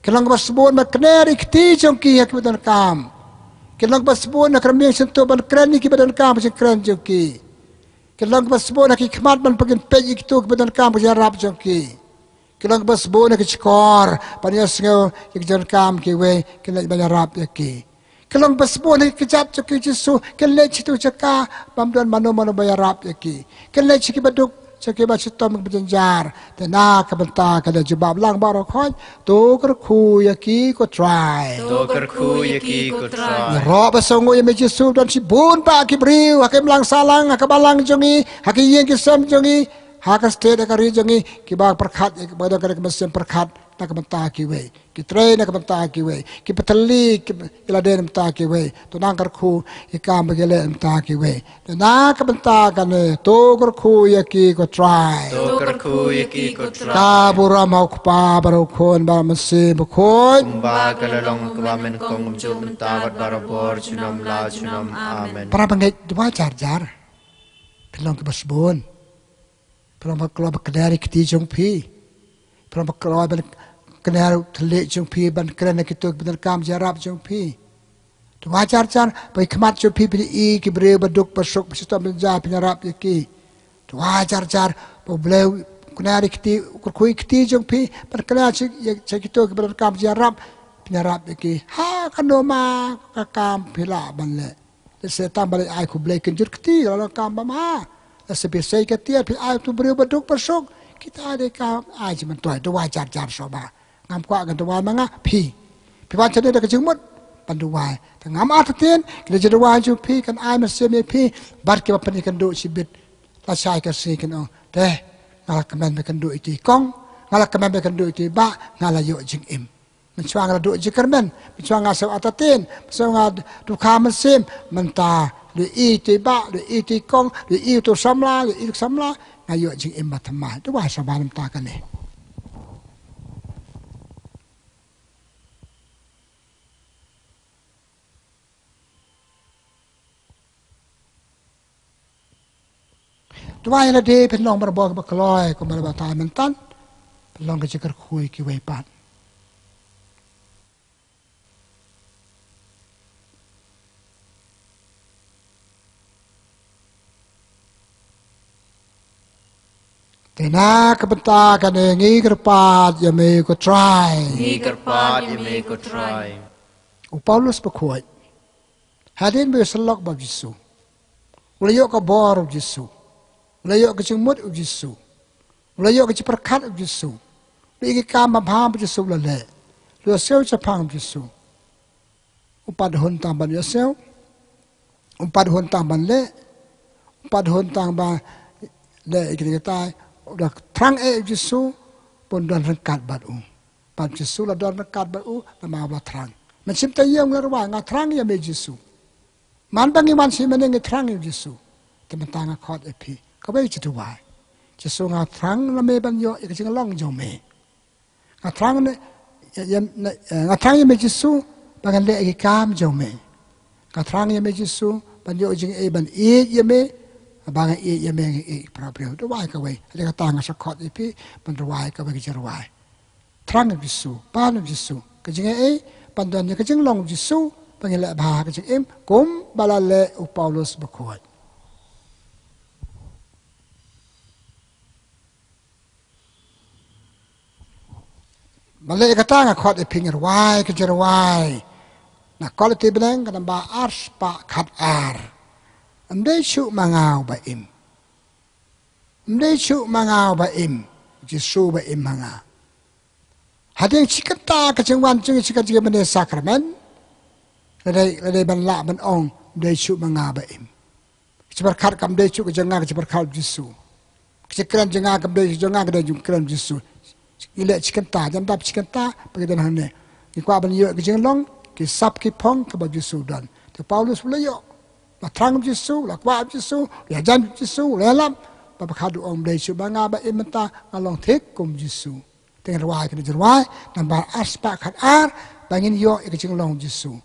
kelang basbon mat kneri kti jong ki hak bedan kam kelang basbon nak rami sentuh ban kren ki bedan kam si kren jong ki Kelang basbo nak ikmat ban pagin peji kitu kebetulan kam berjarap jongki. Kelang basbo nak cikor panias ngau ikjan kam ki we kena berjarap yaki. Kelang basbo nak kejap jongki Jesu kena citu caka pamduan mano berjarap yaki. Kena ciki baduk ciki bacitom berjanjar. Tena kebenta kada jubab lang barok hoj tu kerku yaki ko try. To kerku yaki ko try. Roh basongo yang Yesus dan si bun pa kibriu hakim lang salang hakabalang jongi hakiyeng kisam jongi hakaste kari jongi kibag perkat kepada kari kemesin perkat nak benta kiwe kitre nak benta kiwe kipetali kiladen benta kiwe tunang kerku ikam bagele benta kiwe nak benta kan to kerku yaki ko try To kerku yaki ko try. Pura mau kupa baru kon ba mesin bukon Kumba kalalong kabamen kong kumjo mentabat barabor chunom la chunom amen. para bangit dua jar pelong ke basbon pelong baklo bakdari kiti jong pi pelong baklo ban kenal telik jong pi ban kerana kitu benar kam jarap jong pi dua jar bai kemat jong pi pi ki bre baduk pasuk pasito benja penyarap yaki dua jar boleh kenal kiti kurkui kiti jong pi ban kenal cik kitu benar kam jarap penyarap yaki ha kanoma kakam pila ban le setan balik ai ku blai kenjur keti lalu kam bama sepi sei keti pi ai tu beri baduk pasuk kita ada kam ai cuma tu dua jar soba ngam kwa kan dua manga pi wan cede dak jengmut panduai ngam atatin kita jadi waju pi kan ai masih me pi bar ke papan kan do sibit la sai ka si kan oh deh ngala kemen kan do itu kong ngala kemen kan do itu ba ngala yo Jingim mencuang do Sakrament mencuang asal atatin mencuang du kamesim menta lu itu ba lu itu kong lu itu samla lu itu samla ngayo Jingim batama tu bahasa balam takan ni Tuai la de penong berbog bekloi ko berbata mentan penong ke ceker kui ki wepat Tena kebenta kan ngi kerpat ya me ko try Ikerpat yame ko try. Paulus berkuat hadin be selok bab Yesu ulayok ka bor Yesu ulayok ke cemut Yesu ulayok ke perkat Yesu Lagi kam baham Yesus lele. Yesus cepang Yesus. Upad hontang ban Yesus. Upad hontang ban le. Upad hontang ban le kita udah terang Yesus pun dan rengkat batu. Pan Yesus lah dan rengkat batu nama Allah terang. Macam yang ngerwa ngat terang ya Yesus. Man bangi man si mana terang Yesus. Teman-teman kot epi. Kau baik itu why. Yesus ngat terang nama banyo yang kecil long jome. Ngat terang ngat terang ya Yesus bangan le ikam jome. Ngat terang ya Yesus banyo jeng ban ya me. Bangan ya me problem. Tu why kau baik. Ada kata ngat sakot epi ban why kau baik jer why. Terang Yesus, pan Yesus. Kecil panduannya kecil long Yesus. Pangilak bahag kecil kum balale Paulus berkuat. Malay kata ngakot ipingir wai kejar wai. Nah kalau tibeneng kena ba ars pak kat ar. Amdai syuk mangau ba im. Amdai syuk mangau ba im. Yesus ba im mangau. Hading cikata kecil wancung cikata cikata benda sakrament. Ladai ban la ban ong dai syuk mangaba im. Ceberkat kam dai syuk jengak ceberkat Yesus. Kecekran jengak kam dai jengak dai jengkran Yesus. Ile cikenta jam dap cikenta bagi dan hane. Ki kwa ban yo ke jenglong ki sap ki pong ke baju Yesus dan. Te Paulus pula yo. La trang Yesus, la kwa Yesus, la jan Yesus, la lam. Bapa kadu ong dai syuk mangaba im menta ngalong tek kum Yesus. Tengah ruai ke jerwai nambar aspa kat ar bangin yo ke jenglong Yesus.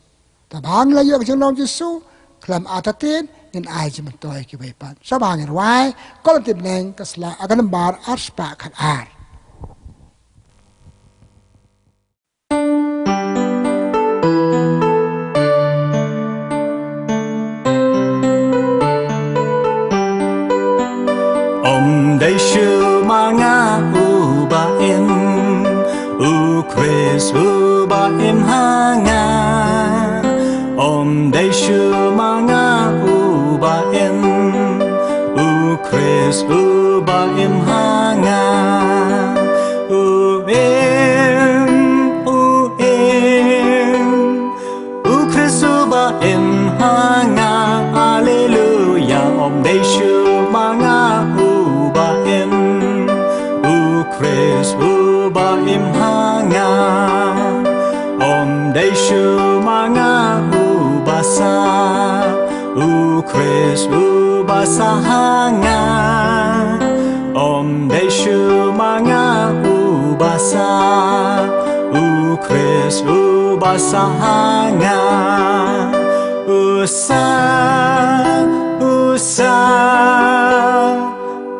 Tabang la yo jeng long Yesus kelam atatin ngin ai je mentoi ki baipan sabang wai kolom tibneng kasla akan bar arspa kat ar Dei shu manga uba im u Chris uba im hanga Dei shu manga uba im u Chris uba im hanga u Chris uba im hanga Alleluia Dei shu manga uba im u Chris uba im hanga Dei shu manga ubasa u Chris ubasa hanga Dei shu manga ubasa u Chris ubasa hanga usa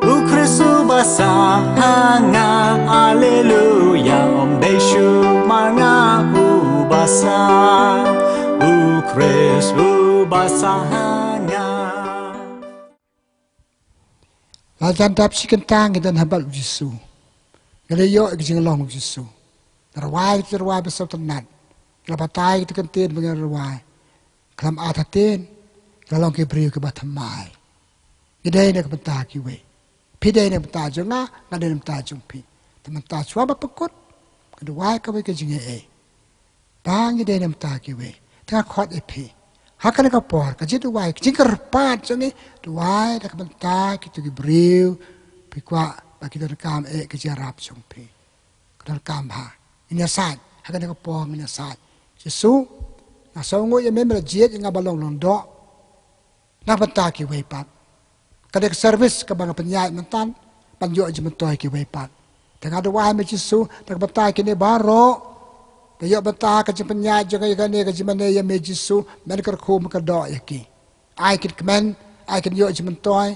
u Chris ubasa hanga Alleluia Dei shu manga ubasa u Chris ubasa hanga La jan dap sikentang dan habal Yesus. Gale yo ke jeng long Yesus. Rawai besau tenat. La batai ke kentin bengar rawai. Kelam atatin galong ke beriu ke batamai. Gidai ne ke benta ki we. Pidai ne benta jonga ngadai ne benta jongpi. Teman ta chwa ba pekut. Kedua ke we ke jeng bang gidai ne benta ki we. Tengah khot epi. Hakan ka por ka jitu wai jingker pat jongi tuai dak benta ki tu beriu pi kwa ba ki kam ke jarap jongpi. Kedal kam ha. Ini asat hakan ka por ini asat. Yesus na songo ye member jet nga balong londo na benta ki we pat. Kadek service ka bang penyai mentan panjo je mentoi ki we pat. Tengah doa me Yesus dak benta ki ne baro Kaya bata ka penyai juga kane ka Jingmane ya me Yesus men kar khum ka do yaki. Ai kit kmen ai kan yo je mentoi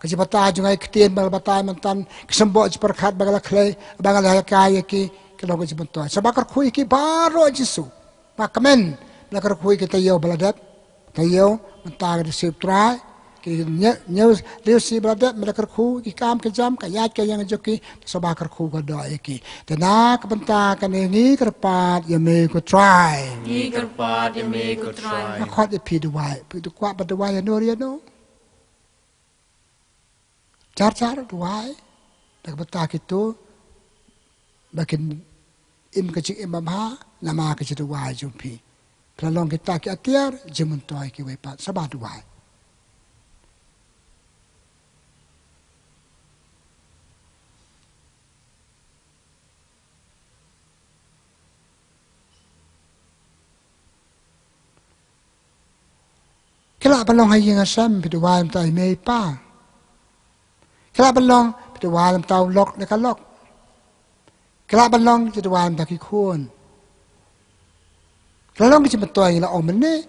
ka bata juga kitien bal bata mentan kesembo je perkhat bagala khle bagala kaya ki kalau je mentoi. Sabakar khui ki baro Yesus. Pak kmen na kar khui ki tayo baladat tayo mentang de sip try ki nyau leo si baladat me kar khu ki kam ke jam ka yat ka yang joki sabakar khu ka do yaki. Tenak benta kan ni kerpat ya me ko try. Ni kerpat ya me ko try. Nak khot pi du wai, pi du kwa ba du wai no ria no. Car du wai. Dak benta kitu bakin im kecik im bamha nama kecik wai jumpi pelong kita ki atiar jemuntoi ki wepat sabat wai kela pelong hai yang asam pitu wai mtai mei pa kela pelong pitu wai mtau lok dekat lok kela pelong pitu wai mtai ki khun Kalau kita betul yang orang mana,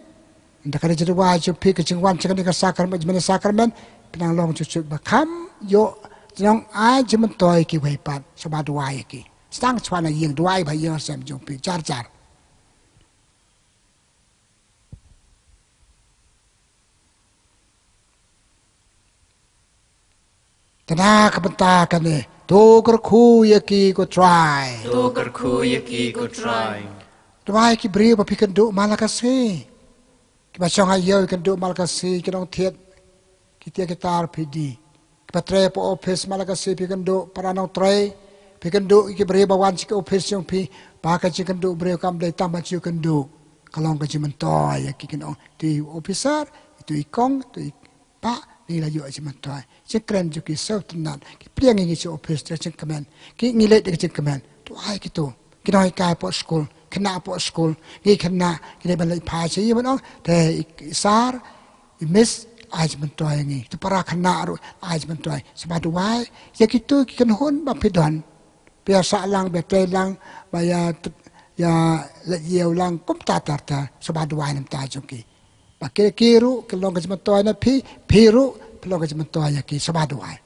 entah kerana jadi wajib pergi ke jengwan cakap dengan sakrament, penang long cucuk bakam, yo jenong aja betul ki wepat sebab dua ki. Sedang cuana yang dua bayi yang saya jumpi jar. Tanah kebentakan ni, tu kerku yaki ko try. Dua ki beri apa pikir duk malakasi. Kita cakap ayau kan duk malakasi kita orang tiat kita RPD. Kita try po office malakasi pikir duk para nong try pikir duk kita beri bawan cik office yang pi pakai cik duk beri kam day tambah cik duk. Kalau kita mentoy ya kita orang di officer itu ikong itu pak ni laju aja mentoy. Cik keren juga serve tenan. Kita pilih yang cik office cik kemen. Kita ngilet dengan cik kemen. Dua gitu. Kita orang ikai po school. Kena po school, ni kena kita balik pagi je mana, teh isar, imis, aja mentoy ni, tu para kena ru, aja mentoy. Sebab tu why, ya kita kan hun bapidon, biasa lang, biasa lang, bayar ya lejau lang, kum tatar. Sebab tu why nampak joki. Pakai kiru, kalau kita mentoy na piru, kalau kita mentoy ya ki, sebab tu why.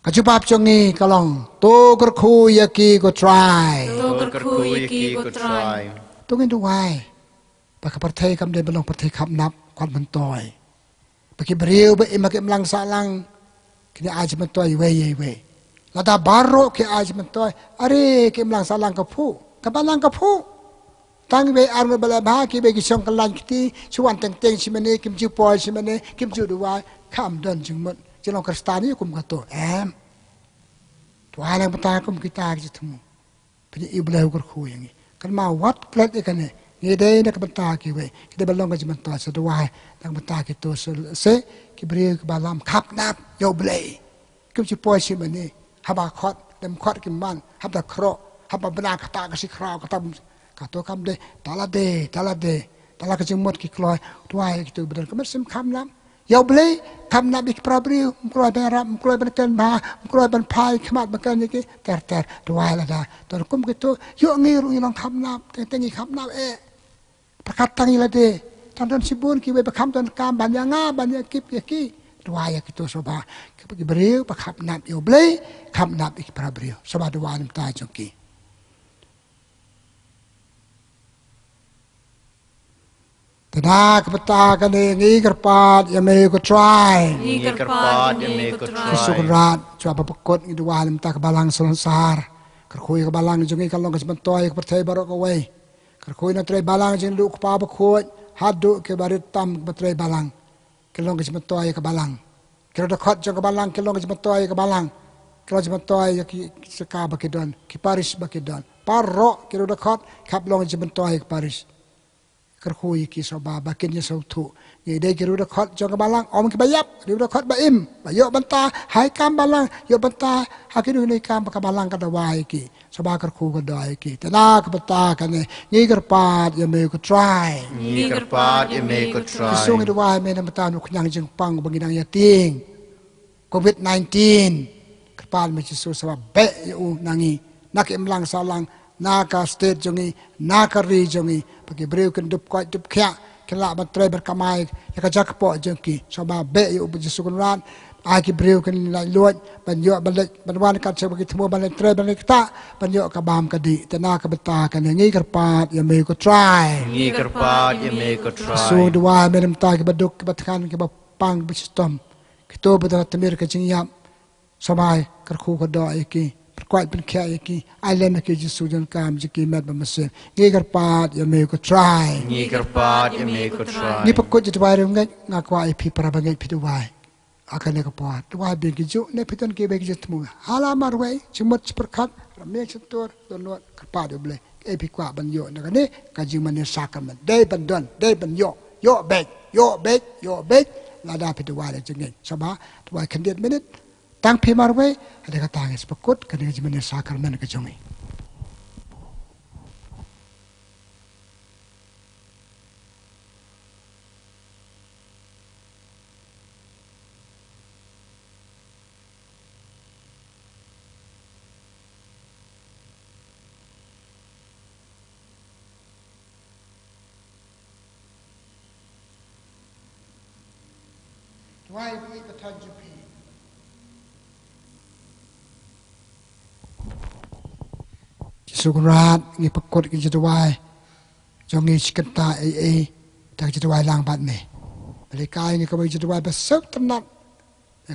Kacupap congi kalong tu kerku yaki ko try. Tu ngin tu wai. Baka partai kam de belong partai kam nap kwan mentoy. Baki beriu be imak imlang salang kini aja mentoy we. Lada baro ke aja mentoy. Are ke imlang salang kapu. Kabalang kapu. Tang be arme bala ba ki be ki song kalan kiti chuan teng si mane kim ju poi si mane kim ju du wai kam don jingmon. Jelong Kristani kum kato tuan yang pertama kum kita aja temu punya ibadah kerku yang ni kan mau wat plat ikan ni ngedai nak bentar kiwe kita belong ke jementar sedua nak bentar kita se kibri ke balam kap nap yo blay kum si poi si mani haba khot dem khot kim man haba kro haba bena kata kasi kro kata kato kam de tala ke jemut ki kloy tuai kita benar kemesim kam nam Yau beli, kam nak bik prabri, mukroy ben rap, mukroy ben ken bah, mukroy ben pai, kemat makan ni ke, ter dua lah dah. Tuan kum gitu, yuk ngiru ilang kam nap, tengi kam nap perkatang ilah deh. Tuan sibun kiwe bekam tuan kam banyak kip ki, dua ya gitu soba. Kipagi beriu, bekam nap yau beli, kam nap bik prabri, soba dua ni mta joki. Tanah kepetakan ni kerpat yang mereka try. Kesukaran cuba pekot ni dua alim tak kebalang selesar. Kerkui kebalang jungi kalau kesebentoy kepercaya baru kawai. Kerkui nak try balang jeng duk pa pekot haduk ke barit tam kepercaya balang. Kalau kesebentoy kebalang. Kalau dekat jeng kebalang kalau kesebentoy kebalang. Kalau kesebentoy ki Kaba kedon, ki Parish kedon. Parok kalau dekat kap long kesebentoy ke Parish. Kerkui ki soba bakinnya sautu ye dai kiru da khot jong balang om ki bayap kiru da khot baim bayo banta hai kam balang yo banta hakiru ni kam ka balang ka dawai ki soba kerku ka dai ki tana ka bata ka ne ni kerpat ye me ko try kisung du wai me na bata nu knyang jing pang banginang ya ting COVID-19 kerpat me chisu soba be yo nangi nak imlang salang naka state jongi naka ri jongi pagi breu kan dup kwat dup kya kela batrai berkamai ya kajak po jengki soba be yu bejisukunran aki breu kan lai luat banyo balik banwan kat sebagi temu balik tre balik ta banyo ka bam kadi tana ka beta kan ngi kerpat ya me ko try so dua menem ta ke baduk ke batkan ke bapang bistom kito betul temir ke jingyam sobai kerku ko do iki quite been carrying. I let me get you Sudan come, Jiki met by myself. Nigger part, you may go try. Nigger part, you may go try. Nipper could you buy them, not quite people have a gate to why. I can make a part. Why big you, Nepiton give it to move. Halamar way, too much per cut, makes a tour, don't know compatibly. Epiquab and yo, Nagane, Jingmane Sakrament. They been done, they been your bed, your bed, your bed. Not happy to wire it again. Saba, to I can get minute. Tang Pimar way, and the tang is Pakut, can Jingmane Sakrament Kajumi. Why we eat the Tajupi? Sugurat, ni pakut ki jadwai, jongi skenta tak jadwai lang bat me. Balikai ni kabai jadwai besok tenat.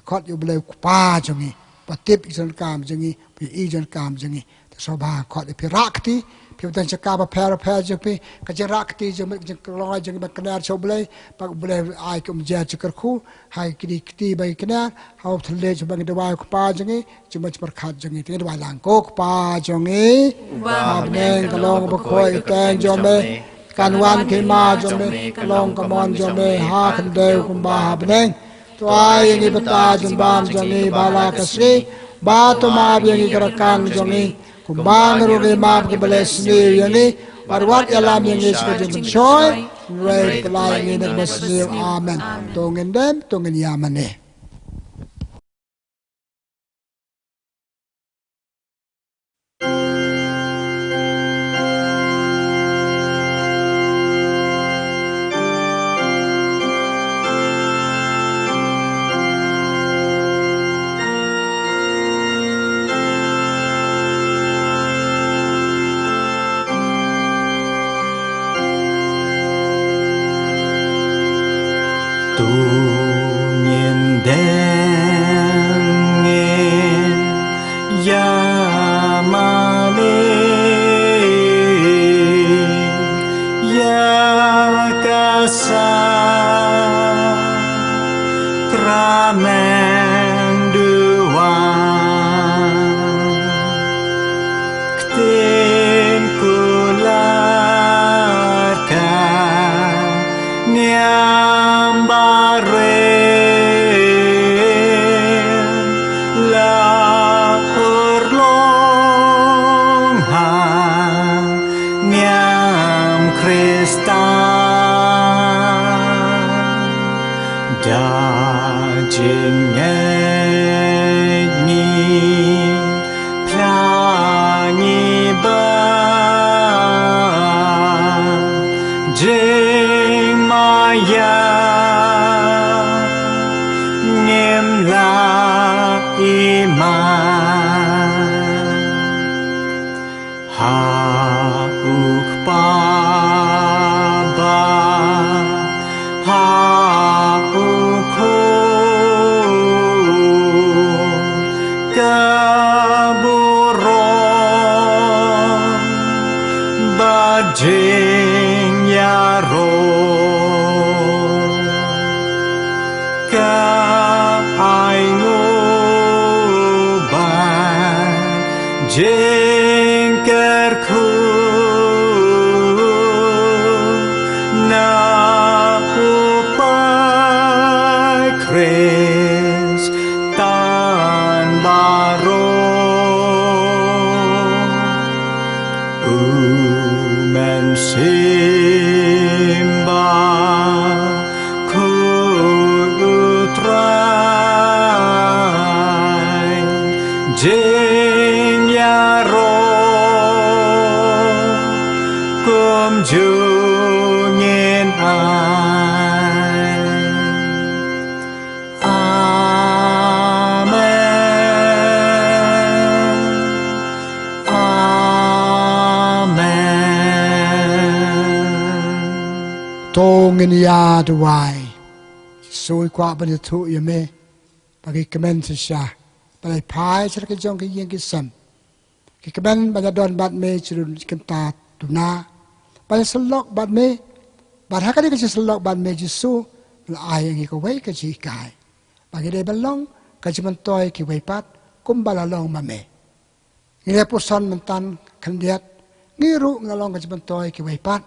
Kot you beli kupa jongi, patip isan kam jongi, pi ijan kam jongi. Soba kot pi rakti, pi dan Kaba pair jopi, kaje rakti jongi jongi jongi baknar soblei, pak boleh ai kum jah cukurku, hai kiti bagi kenar, hau thale bagi dawai kupa jongi, cuma berkat jongi, tinggal dawai lang kupa jongi, abneng kalong berkoi ten jongi, kanwan kema jongi, kalong kamon jongi, ha kendeu kumba abneng, tuai yang ibata jembam jongi bala kasri, batu maaf yang ikarakan jongi. Kumbang rugi maaf kebeles sendiri yang warwat alam yang sekejap mencoy, rai pelai yang nak bersendiri, amen. Tongin dem, tongin yamane. Sakrament dua, keting kularkan nyambaren lahur longhang nyam Kristan Jingmane plangi ba Jingmaya nimla iman hauk paba Jing yaro ka ai ngoban jing kerku na upai kris tan baro simba kudutrai jing yaro kum jungin ai Tongin ya duai, sui kwa bani tu yame, bagi kemen sesah, bagi pai serke jong ke yang kisam, Kikaban banyak don bat me cirun kenta tuna. Banyak selok bat me. Bat hakani kasi selok bat me Yesu. Mula ayang ikaway kasi ikay. Bagi day balong kasi mantoy kiway pat kumbalalong mame. Ngirepusan mentan kandiat ngiru ngalong kasi mantoy kiway pat.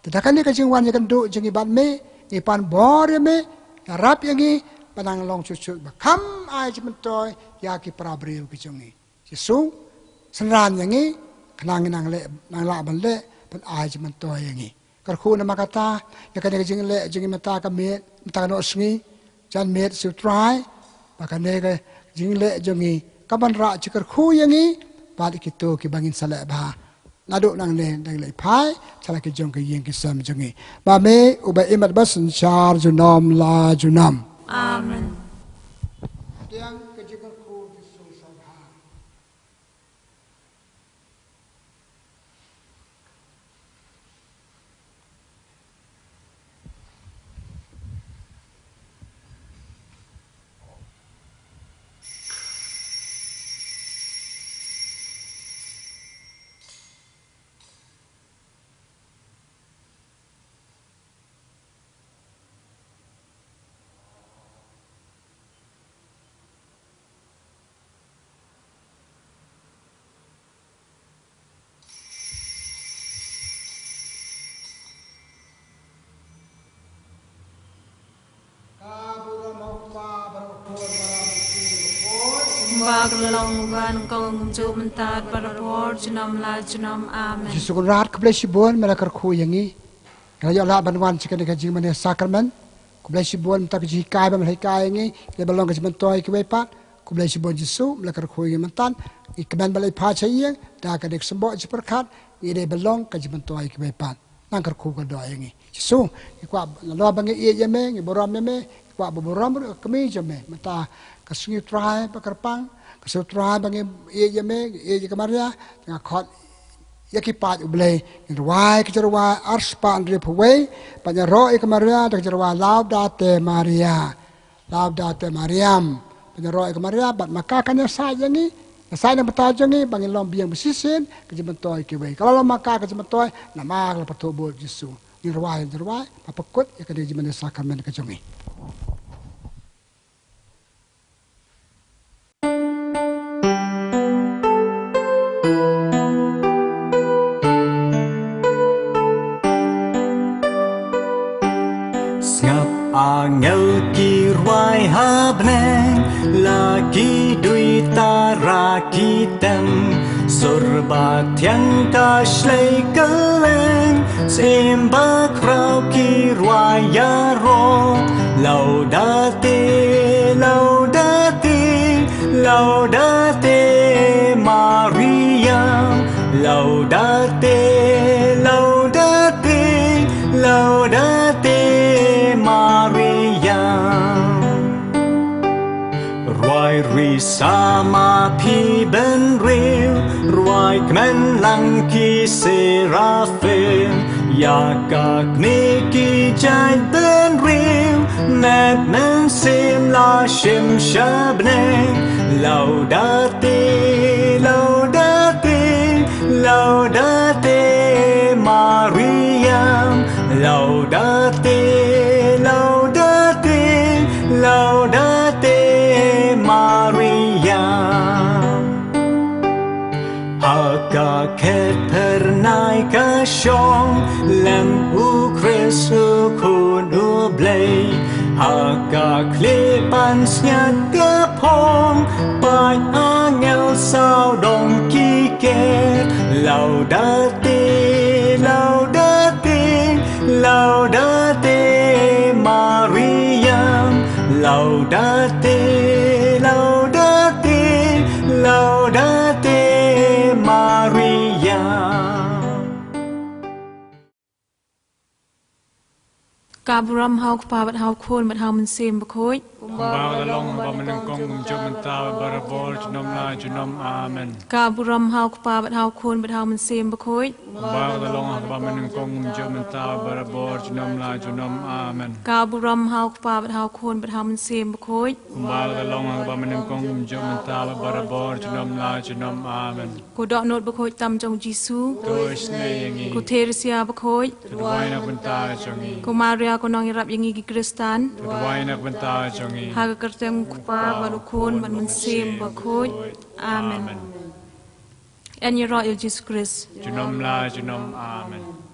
Tetakan ni kasi wan yakan do jeng ibat me. Ipan bor ya me. Yarap yangi panang long cucut bakam ay kasi mantoy yaki prabriw kijongi. Yesu senran yangi kenangin nang laban le pan ay kasi mantoy yangi. Karku nama kata yakan kasi le jengi mata kami mata no sngi jan met su try bahkan ne jing le jongi kaban ra cikar khu yangi balik itu ki bangin sala ba nadu nang ne dang le pai sala ki jong ki yeng ki sam jongi ba me uba imat bas char junam la junam amen yang ke cikar khu ki su sabha Bagalong van kong jumentar parapor junam la junam amen Yesus rat keblesi bon mela karku yangi kalau la banwan cikan ka Jingmane Sakrament keblesi bon tak ji kai ba mela kai yangi le balong ka mentoy ki wepat keblesi bon Yesus mela karku yangi mentan ikban balai pa chayeng da ka dek sembo ji perkat ide balong ka mentoy ki wepat nang karku ka do yangi Yesus ikwa lo bangi ye yeme ngi boram yeme ikwa boram kemi jeme mata kasungi try pakarpang kasutrai bangi ye yeme ye kamaria tengah khot yakipat ublay ruai kejarwa arspa andre pawai panya roi kamaria kejarwa laudate Maria laudate Mariam panya roi kamaria bat makakannya saja ni saya nak bertajuk ni bangi lom biang besisin kejementoy kiwai kalau lom maka kejementoy nama kalau pertubul Yesus ni ruai papakut ya kena Jingmane Sakrament kejongi Angel kirwai habneng lagi dui tara kitem surbat yang kashlei keleng sembah krau kirwai yaro laudate laudate laudate Maria laudate laudate laudate Maria Roi risama pi ben rew Roi kmen lang ki serafim Yakak niki jai ben rew Net men sim la shim shabne Laudate, laudate, laudate Maria Laudate, laudate, laudate Maria Haka ket pernai kasyong Lem u kris u kun u blay Haka klipan snyat kapong Pai angel sao dong kiket Laudate, laudate, laudate Maria Laudate, laudate, laudate Maria กาบุรัมเฮาปาบัดเฮาโคนบัดเฮามันเซมบะโคย Kumbang dalong ba menengkong kumjok mentah barabor junom la junom amen. กาบุรัมเฮาปาบัดเฮาโคนบัดเฮามันเซมบะโคย Kumbang dalong ba menengkong kumjok mentah barabor junom la junom amen. กาบุรัมเฮาปาบัดเฮาโคนบัดเฮามันเซมบะโคย Kumbang dalong ba menengkong kumjok mentah barabor junom la junom amen. กูดอกโนดบะโคยตำจงจีซู Tuis ne yangi. กูเทเรเซียบะโคย Tuduai nak mentah jongi. กูมาเรียกูนองยรับยังงี้กิคริสตาน Tuduai nak mentah jongi. หากกระเตงกูปาบัดโคนบัดมันเซมบะโคยอาเมน En je rot, Jesus Christus. Junom la junom amen.